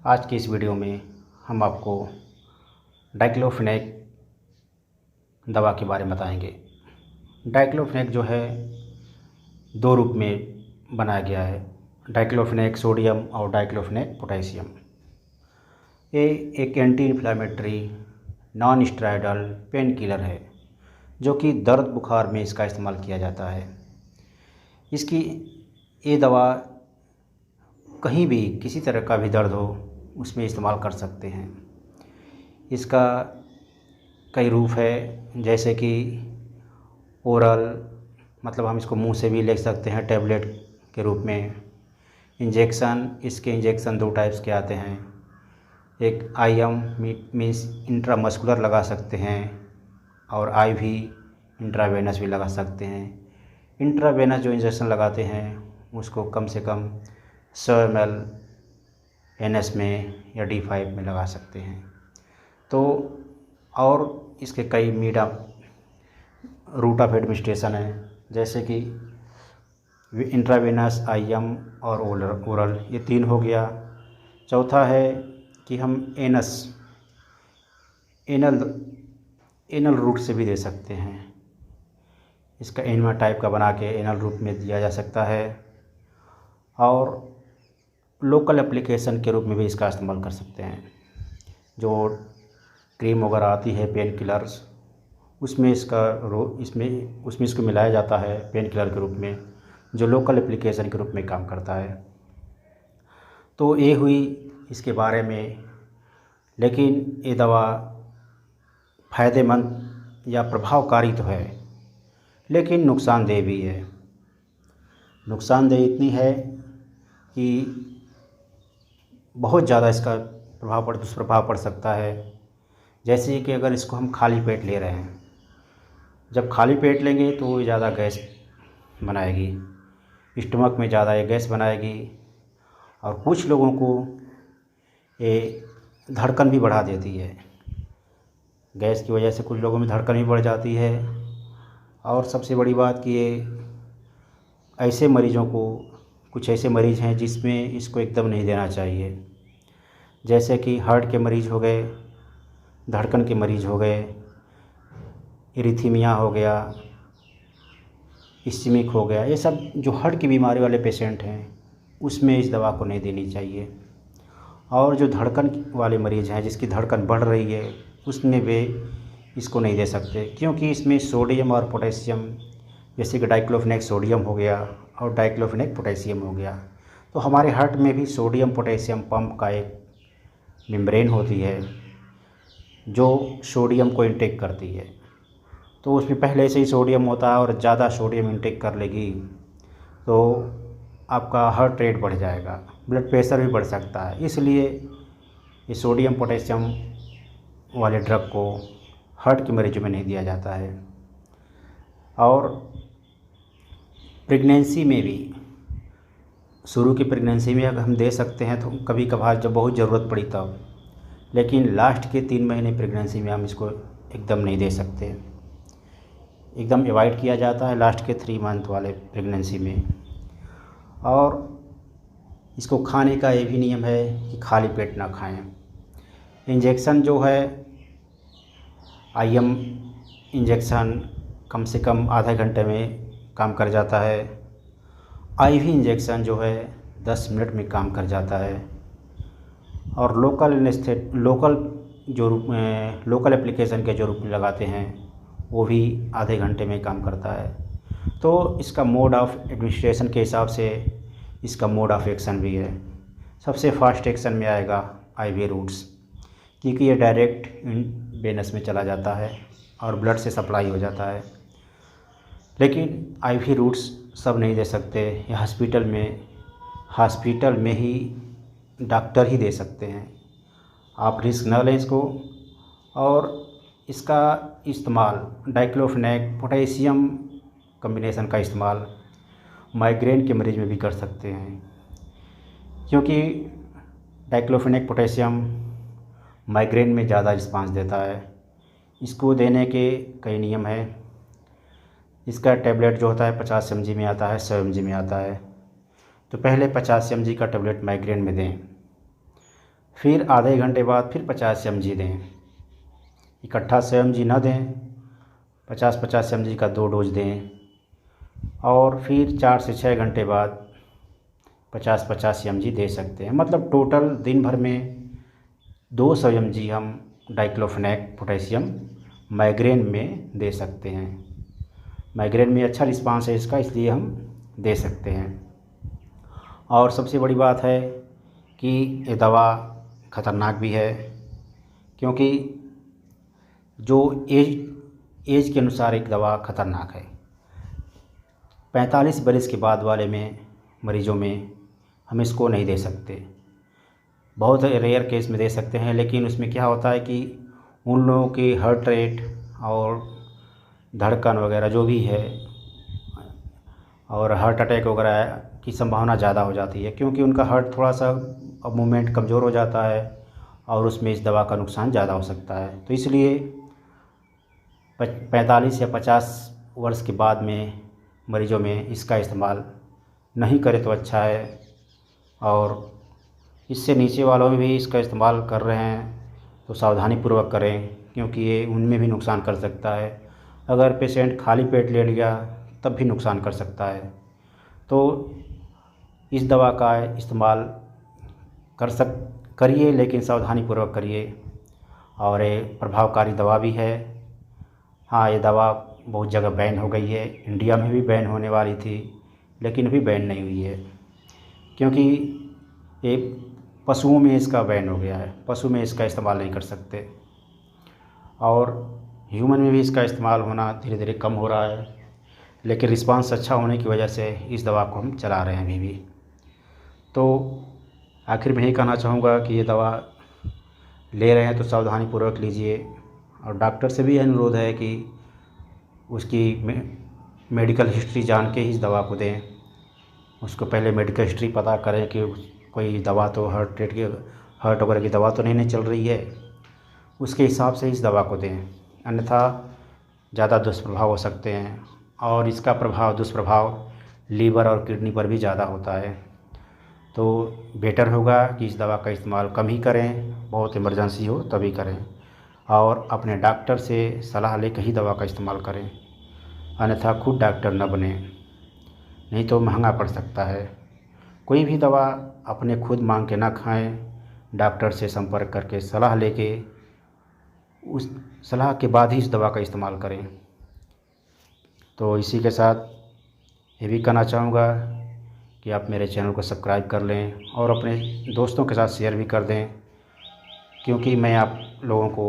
आज की इस वीडियो में हम आपको डाइक्लोफेनेक दवा के बारे में बताएंगे। डाइक्लोफेनेक जो है दो रूप में बनाया गया है, डाइक्लोफेनेक सोडियम और डाइक्लोफेनेक पोटेशियम। ये एक anti inflammatory non steroidal pain killer है जो कि दर्द बुखार में इसका इस्तेमाल किया जाता है। इसकी ये दवा कहीं भी किसी तरह का भी दर्द हो उसमें इस्तेमाल कर सकते हैं। इसका कई रूप है, जैसे कि ओरल, मतलब हम इसको मुंह से भी ले सकते हैं टैबलेट के रूप में। इंजेक्शन, इसके इंजेक्शन दो टाइप्स के आते हैं। एक आईएम मीन्स इंट्रामस्कुलर लगा सकते हैं और आईवी इंट्रावेनस भी लगा सकते हैं। इंट्रावेनस जो इंजेक्शन लगाते हैं उसको कम से कम 100 ml एनएस में या D5 में लगा सकते हैं। तो और इसके कई mode of route of administration है, जैसे कि इंट्रावेनस, आईएम और ओरल, ये तीन हो गया। चौथा है कि हम एनल रूट से भी दे सकते हैं। इसका एनिमा टाइप का बना के एनल रूट में दिया जा सकता है और लोकल एप्लीकेशन के रूप में भी इसका इस्तेमाल कर सकते हैं। जो क्रीम वगैरह आती है पेन किलर्स, उसमें इसको मिलाया जाता है पेन किलर के रूप में, जो लोकल एप्लीकेशन के रूप में काम करता है। तो ये हुई इसके बारे में। लेकिन ये दवा फ़ायदेमंद या प्रभावकारी तो है, लेकिन नुकसानदेह भी है। नुकसानदेह इतनी है कि बहुत ज़्यादा इसका दुष्प्रभाव पड़ सकता है। जैसे कि अगर इसको हम खाली पेट ले रहे हैं, जब खाली पेट लेंगे तो ज़्यादा गैस बनाएगी, स्टमक में ज़्यादा ये गैस बनाएगी और कुछ लोगों को ये धड़कन भी बढ़ा देती है। गैस की वजह से कुछ लोगों में धड़कन भी बढ़ जाती है। और सबसे बड़ी बात कि ये ऐसे मरीज़ों को, कुछ ऐसे मरीज़ हैं जिसमें इसको एकदम नहीं देना चाहिए, जैसे कि हार्ट के मरीज़ हो गए, धड़कन के मरीज़ हो गए, इरिथीमिया हो गया, इस्चमिक हो गया। ये सब जो हार्ट की बीमारी वाले पेशेंट हैं उसमें इस दवा को नहीं देनी चाहिए। और जो धड़कन वाले मरीज़ हैं जिसकी धड़कन बढ़ रही है उसमें वे इसको नहीं दे सकते, क्योंकि इसमें सोडियम और पोटेशियम, जैसे कि डाइक्लोफेनेक सोडियम हो गया और डाइक्लोफेनेक पोटेशियम हो गया। तो हमारे हार्ट में भी सोडियम पोटेशियम पंप का एक मेम्ब्रेन होती है जो सोडियम को इंटेक करती है। तो उसमें पहले से ही सोडियम होता है और ज़्यादा सोडियम इंटेक कर लेगी तो आपका हार्ट रेट बढ़ जाएगा, ब्लड प्रेशर भी बढ़ सकता है। इसलिए ये सोडियम पोटेशियम वाले ड्रग को हार्ट के मरीजों में नहीं दिया जाता है। और प्रेगनेंसी में भी, शुरू की प्रेगनेंसी में अगर हम दे सकते हैं तो कभी कभार जब बहुत ज़रूरत पड़ी तब, लेकिन लास्ट के 3 महीने प्रेगनेंसी में हम इसको एकदम नहीं दे सकते, एकदम अवॉइड किया जाता है लास्ट के 3 मंथ वाले प्रेगनेंसी में। और इसको खाने का ये भी नियम है कि खाली पेट ना खाएं। इंजेक्शन जो है आईएम इंजेक्शन कम से कम आधे घंटे में काम कर जाता है। आईवी इंजेक्शन जो है 10 मिनट में काम कर जाता है। और लोकल एप्लीकेशन के जो रूप में लगाते हैं वो भी आधे घंटे में काम करता है। तो इसका मोड ऑफ एडमिनिस्ट्रेशन के हिसाब से इसका मोड ऑफ एक्शन भी है। सबसे फास्ट एक्शन में आएगा आईवी रूट्स, क्योंकि ये डायरेक्ट वेनस में चला जाता है और ब्लड से सप्लाई हो जाता है। लेकिन आईवी रूट्स सब नहीं दे सकते, ये हॉस्पिटल में ही डॉक्टर ही दे सकते हैं। आप रिस्क न लें इसको। और इसका इस्तेमाल डाइक्लोफेनेक पोटेशियम कम्बिनेशन का इस्तेमाल माइग्रेन के मरीज़ में भी कर सकते हैं, क्योंकि डाइक्लोफेनेक पोटेशियम माइग्रेन में ज़्यादा रिस्पांस देता है। इसको देने के कई नियम हैं। इसका टैबलेट जो होता है 50 mg में आता है, 100 mg में आता है। तो पहले 50 mg का टैबलेट माइग्रेन में दें, फिर आधे घंटे बाद फिर 50 mg दें। इकट्ठा 100 mg ना दें, 50-50 mg का 2 डोज दें। और फिर 4 से 6 घंटे बाद 50-50 mg दे सकते हैं। मतलब टोटल दिन भर में 200 mg हम डाइक्लोफेनेक पोटेशियम माइग्रेन में दे सकते हैं। माइग्रेन में अच्छा रिस्पांस है इसका, इसलिए हम दे सकते हैं। और सबसे बड़ी बात है कि ये दवा ख़तरनाक भी है, क्योंकि जो एज के अनुसार एक दवा ख़तरनाक है। 45 बरस के बाद वाले में मरीज़ों में हम इसको नहीं दे सकते। बहुत रेयर केस में दे सकते हैं, लेकिन उसमें क्या होता है कि उन लोगों की हार्ट रेट और धड़कन वगैरह जो भी है और हार्ट अटैक वगैरह की संभावना ज़्यादा हो जाती है, क्योंकि उनका हार्ट थोड़ा सा अब मूवमेंट कमज़ोर हो जाता है और उसमें इस दवा का नुकसान ज़्यादा हो सकता है। तो इसलिए 45 या 50 वर्ष के बाद में मरीज़ों में इसका इस्तेमाल नहीं करें तो अच्छा है। और इससे नीचे वालों में भी इसका इस्तेमाल कर रहे हैं तो सावधानीपूर्वक करें, क्योंकि ये उनमें भी नुकसान कर सकता है। अगर पेशेंट खाली पेट ले लिया तब भी नुकसान कर सकता है। तो इस दवा का इस्तेमाल करिए, लेकिन सावधानीपूर्वक करिए। और ये प्रभावकारी दवा भी है। हाँ, ये दवा बहुत जगह बैन हो गई है। इंडिया में भी बैन होने वाली थी, लेकिन अभी बैन नहीं हुई है, क्योंकि ये पशुओं में इसका बैन हो गया है। पशु में इसका इस्तेमाल नहीं कर सकते, और ह्यूमन में भी इसका इस्तेमाल होना धीरे धीरे कम हो रहा है। लेकिन रिस्पांस अच्छा होने की वजह से इस दवा को हम चला रहे हैं अभी भी। तो आखिर में यही कहना चाहूँगा कि ये दवा ले रहे हैं तो सावधानीपूर्वक लीजिए। और डॉक्टर से भी अनुरोध है कि उसकी मेडिकल हिस्ट्री जान के ही इस दवा को दें। उसको पहले मेडिकल हिस्ट्री पता करें कि कोई दवा तो हार्ट वगैरह की दवा तो नहीं चल रही है, उसके हिसाब से इस दवा को दें। अन्यथा ज़्यादा दुष्प्रभाव हो सकते हैं, और इसका दुष्प्रभाव लीवर और किडनी पर भी ज़्यादा होता है। तो बेटर होगा कि इस दवा का इस्तेमाल कम ही करें, बहुत इमरजेंसी हो तभी करें, और अपने डॉक्टर से सलाह लेकर ही दवा का इस्तेमाल करें। अन्यथा खुद डॉक्टर न बने, नहीं तो महंगा पड़ सकता है। कोई भी दवा अपने खुद मांग के ना खाएं, डॉक्टर से संपर्क करके सलाह लेके उस सलाह के बाद ही इस दवा का इस्तेमाल करें। तो इसी के साथ ये भी कहना चाहूँगा कि आप मेरे चैनल को सब्सक्राइब कर लें और अपने दोस्तों के साथ शेयर भी कर दें, क्योंकि मैं आप लोगों को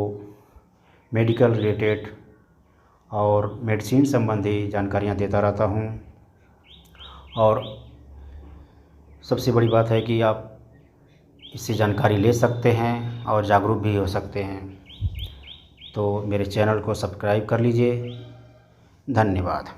मेडिकल रिलेटेड और मेडिसिन संबंधी जानकारियाँ देता रहता हूँ। और सबसे बड़ी बात है कि आप इससे जानकारी ले सकते हैं और जागरूक भी हो सकते हैं। तो मेरे चैनल को सब्सक्राइब कर लीजिए। धन्यवाद।